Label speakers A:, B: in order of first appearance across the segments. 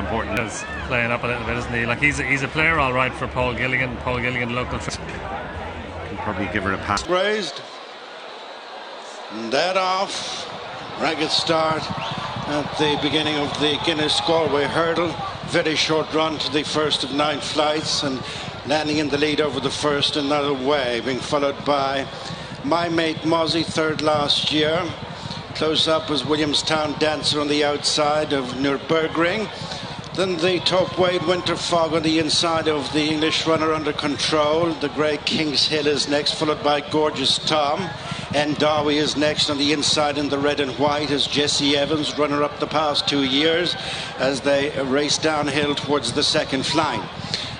A: important. He's playing up a little bit, isn't he? Like he's a player all right for Paul Gilligan. Paul Gilligan, local.
B: Can probably give her a pass.
C: Raised. And that off. Ragged start at the beginning of the Guinness Galway hurdle. Very short run to the first of 9 flights and landing in the lead over the first another way, being followed by My Mate Mozzie, third last year. Close up was Williamstown Dancer on the outside of Nurburgring. Then the Tote Win Winter Fog on the inside of the English runner under control. The grey King's Hill is next, followed by Gorgeous Tom. Ndaawi is next on the inside in the red and white as Jesse Evans, runner up the past 2 years, as they race downhill towards the second flight.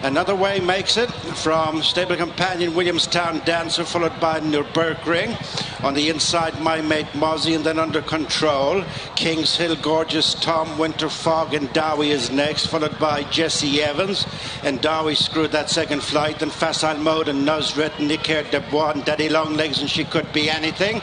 C: Another Way makes it from stable companion Williamstown Dancer, followed by Nurburgring. On the inside, My Mate Mozzie, and then under control, King's Hill, Gorgeous Tom, Winter Fog, and Ndaawi is next, followed by Jesse Evans. And Ndaawi screwed that second flight. Then Facile Mode and Nuzret, Nicker, Debois, and Daddy Longlegs, and She Could Be Anything.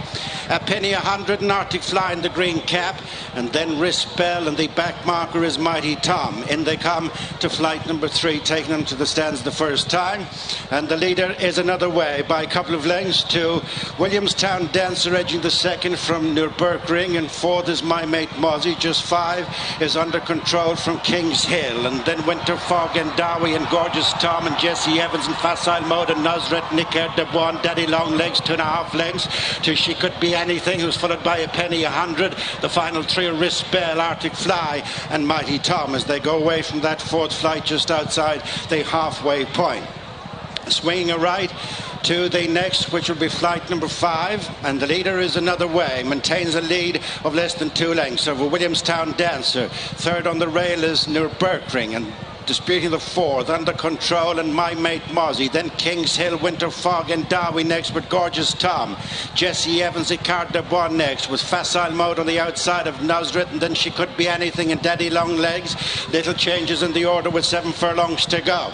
C: A penny 100 and Arctic Fly in the green cap, and then Wrist Bell, and the back marker is Mighty Tom. In they come to flight number 3, taking them to the stands the first time, and the leader is Another Way by a couple of lengths to Williamstown Dancer, edging the second from Nurburgring, and fourth is My Mate Mozzie. Just 5 is under control from King's Hill, and then Winter Fog and Ndaawi and Gorgeous Tom and Jesse Evans and Facile Mode and Nuzret, Nicker, Debois, and Daddy Longlegs, 2.5 lengths to She Could Be Anything, who's followed by a penny 100. The final 3 are Wrist Bell, Arctic Fly, and Mighty Tom as they go away from that fourth flight just outside the halfway point. Swinging a right to the next, which will be flight number 5, and the leader is Another Way, maintains a lead of less than 2 lengths over Williamstown Dancer. Third on the rail is Nurburgring, and disputing the fourth, under control, and My Mate Mozzie. Then King's Hill, Winter Fog, and Ndaawi next with Gorgeous Tom. Jesse Evans, Icard Debois next with Facile Mode on the outside of Nuzret, and then She Could Be Anything and Daddy Longlegs. Little changes in the order with 7 furlongs to go.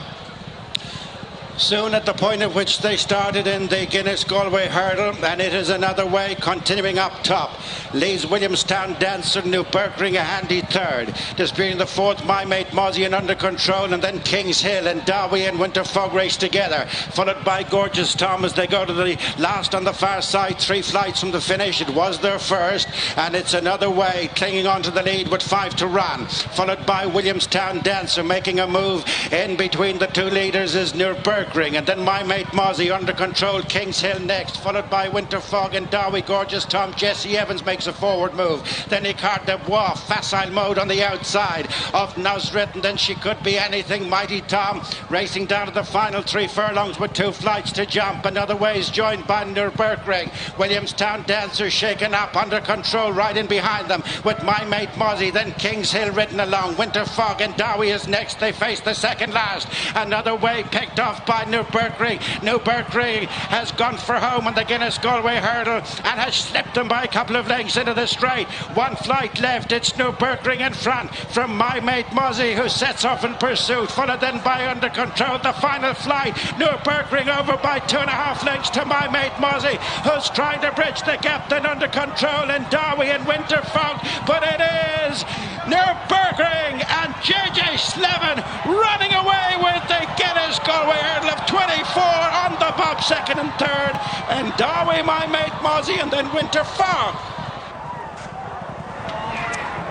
C: Soon at the point at which they started in the Guinness Galway hurdle, and it is Another Way continuing up top. Leads Williamstown Dancer, Nurburgring a handy third. Disputing the fourth, My Mate Mozzie and under control, and then King's Hill and Ndaawi and Winter Fog race together, followed by Gorgeous Tom as they go to the last on the far side. 3 flights from the finish. It was their first, and it's Another Way clinging on to the lead with 5 to run, followed by Williamstown Dancer making a move. In between the 2 leaders is Nurburgring, and then My Mate Mozzie under control. King's Hill next, followed by Winter Fog and Ndaawi. Gorgeous Tom. Jesse Evans makes a forward move. Then Icard Debois, Facile Mode on the outside of Nuzret, and then She Could Be Anything. Mighty Tom racing down to the final 3 furlongs with 2 flights to jump. Another Way is joined by Nurburgring. Williamstown Dancer shaken up, under control, right in behind them with My Mate Mozzie. Then King's Hill ridden along. Winter Fog and Ndaawi is next. They face the second last. Another Way picked off by Nurburgring. Nurburgring has gone for home on the Guinness Galway hurdle and has slipped them by a couple of lengths into the straight. 1 flight left. It's Nurburgring in front from My Mate Mozzie, who sets off in pursuit, followed then by Under Control. The final flight, Nurburgring over by 2.5 lengths to My Mate Mozzie, who's trying to bridge the gap. Then Under Control and Ndaawi and Winter Fog, but it is Nurburgring and J Slevin running away with the Guinness Galway hurdle of 24 on the bob, second and third, and Ndaawi, My Mate Mozzie, and then Winter Fog.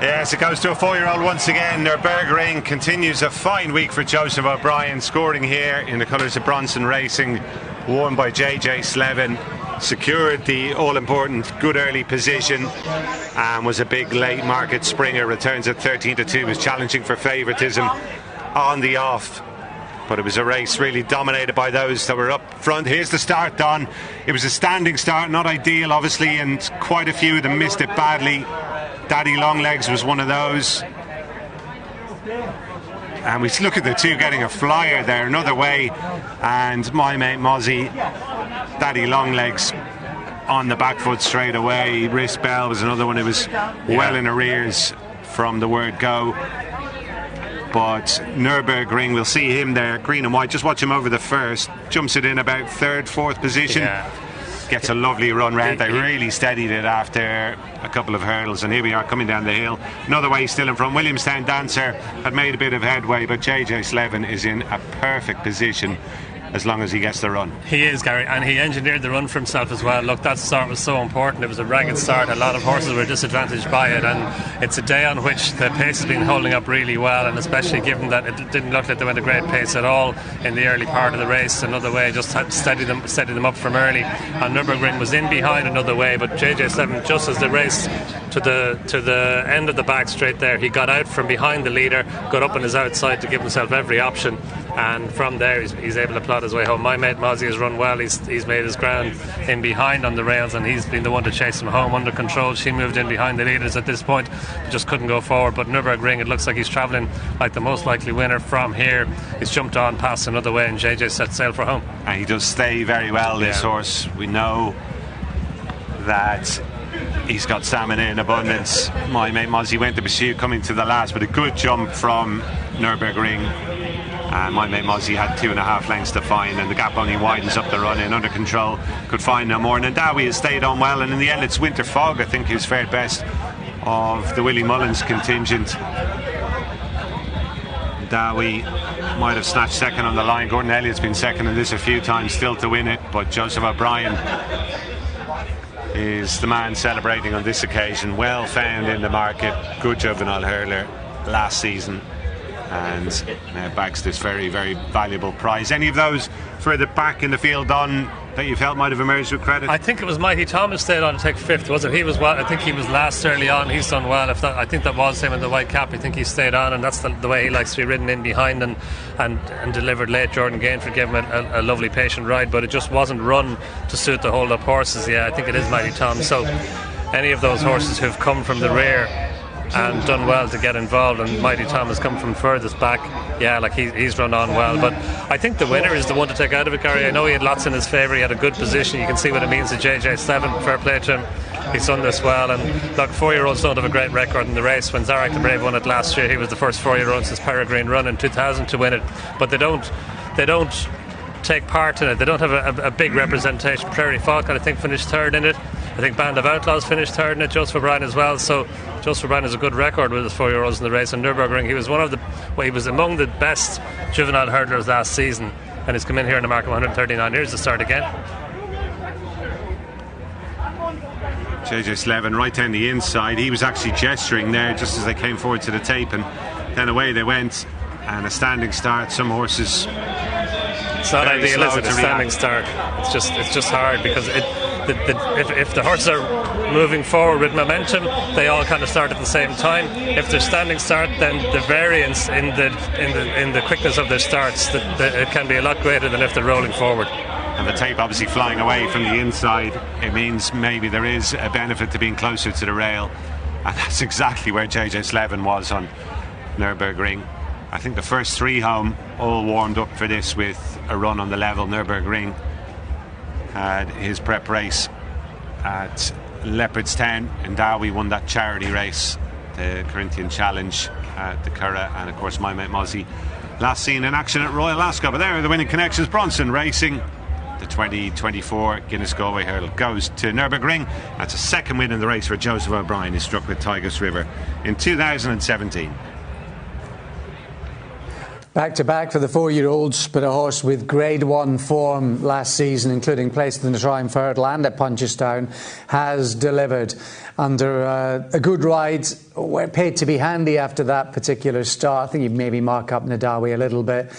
B: Yes, it goes to a 4-year-old once again. Nurburgring continues a fine week for Joseph O'Brien, scoring here in the colours of Bronson Racing, won by J Slevin. Secured the all-important good early position and was a big late market springer. Returns at 13-2, was challenging for favouritism on the off, but it was a race really dominated by those that were up front. Here's the start, Don. It was a standing start, not ideal obviously, and quite a few of them missed it badly. Daddy Longlegs was one of those, and we look at the 2 getting a flyer there. Another Way and My Mate Mozzie. Daddy Longlegs on the back foot straight away. Wrist Bell was another one who was well in arrears from the word go. But Nurburgring, we'll see him there, green and white. Just watch him over the first. Jumps it in about 3rd, 4th position. gets a lovely run round. They really steadied it after a couple of hurdles, and here we are coming down the hill. Another way still in front. Williamstown Dancer had made a bit of headway, but J Slevin is in a perfect position as long as he gets the run.
A: He is, Gary, and he engineered the run for himself as well. Look, that start was so important. It was a ragged start. A lot of horses were disadvantaged by it, and it's a day on which the pace has been holding up really well, and especially given that it didn't look like they went a great pace at all in the early part of the race. Another Way just had steady them up from early, and Nurburgring was in behind Another Way, but J Slevin, just as they raced to the end of the back straight there, he got out from behind the leader, got up on his outside to give himself every option, and from there he's able to plot his way home. My Mate Mozzie has run well. He's made his ground in behind on the rails, and he's been the one to chase him home under control. She moved in behind the leaders at this point, just couldn't go forward. But Nurburgring, it looks like he's travelling like the most likely winner from here. He's jumped on past Another Way, and JJ set sail for home.
B: And he does stay very well, this horse. We know that he's got stamina in abundance. My Mate Mozzie went to pursue coming to the last, but a good jump from Nurburgring. And My Mate Mozzie had 2.5 lengths to find, and the gap only widens up the run in. Under control, could find no more. And Ndaawi has stayed on well, and in the end it's Winter Fog, I think, who's fared best of the Willie Mullins contingent. Ndaawi might have snatched second on the line. Gordon Elliott's been second in this a few times, still to win it, but Joseph O'Brien is the man celebrating on this occasion. Well found in the market, good juvenile hurler last season, and now bags this very, very valuable prize. Any of those further back in the field on that you felt might have emerged with credit?
A: I think it was Mighty Thomas stayed on to take fifth, was it? He was well. I think he was last early on. He's done well. I think that was him in the white cap. I think he stayed on, and that's the way he likes to be ridden in behind and delivered late. Jordan Gainford gave him a lovely patient ride, but it just wasn't run to suit the hold up horses. Yeah, I think it is Mighty Thomas. So any of those horses who've come from the rear and done well to get involved, and Mighty Tom has come from furthest back, yeah, like he's run on well. But I think the winner is the one to take out of it, Gary. I know he had lots in his favour. He had a good position. You can see what it means to J Slevin. Fair play to him. He's done this well, and look, 4-year-olds don't have a great record in the race. When Zarak the Brave won it last year, he was the first 4-year-old since Peregrine Run in 2000 to win it. But they don't take part in it. They don't have a big representation. Prairie Falcon, I think, finished third in it. I think Band of Outlaws finished third in it. Joseph O'Brien as well. So Joseph O'Brien has a good record with his 4-year-olds in the race. And Nurburgring, he was among the best juvenile hurdlers last season, and he's come in here in the mark of 139. Here's the start again.
B: J Slevin right down the inside. He was actually gesturing there just as they came forward to the tape, and then away they went, and a standing start. Some horses,
A: it's not ideal, is it? A standing start. It's just hard, because if the horses are moving forward with momentum, they all kind of start at the same time. If they're standing start, then the variance in the quickness of their starts, it can be a lot greater than if they're rolling forward.
B: And the tape obviously flying away from the inside, it means maybe there is a benefit to being closer to the rail, and that's exactly where J Slevin was on Nurburgring. I think the first 3 home all warmed up for this with a run on the level. Nurburgring had his prep race at Leopardstown, and Ndaawi won that charity race, the Corinthian Challenge at the Curragh, and of course My Mate Mozzie last seen in action at Royal Ascot. But there are the winning connections. Bronson Racing, the 2024 Guinness Galway hurdle goes to Nurburgring. That's a second win in the race for Joseph O'Brien, who struck with Tigris River in 2017.
D: Back to back for the 4-year-olds, but a horse with Grade 1 form last season, including placed in the Triumph Hurdle and at Punchestown, has delivered under a good ride. Paid to be handy after that particular start. I think you'd maybe mark up Ndaawi a little bit.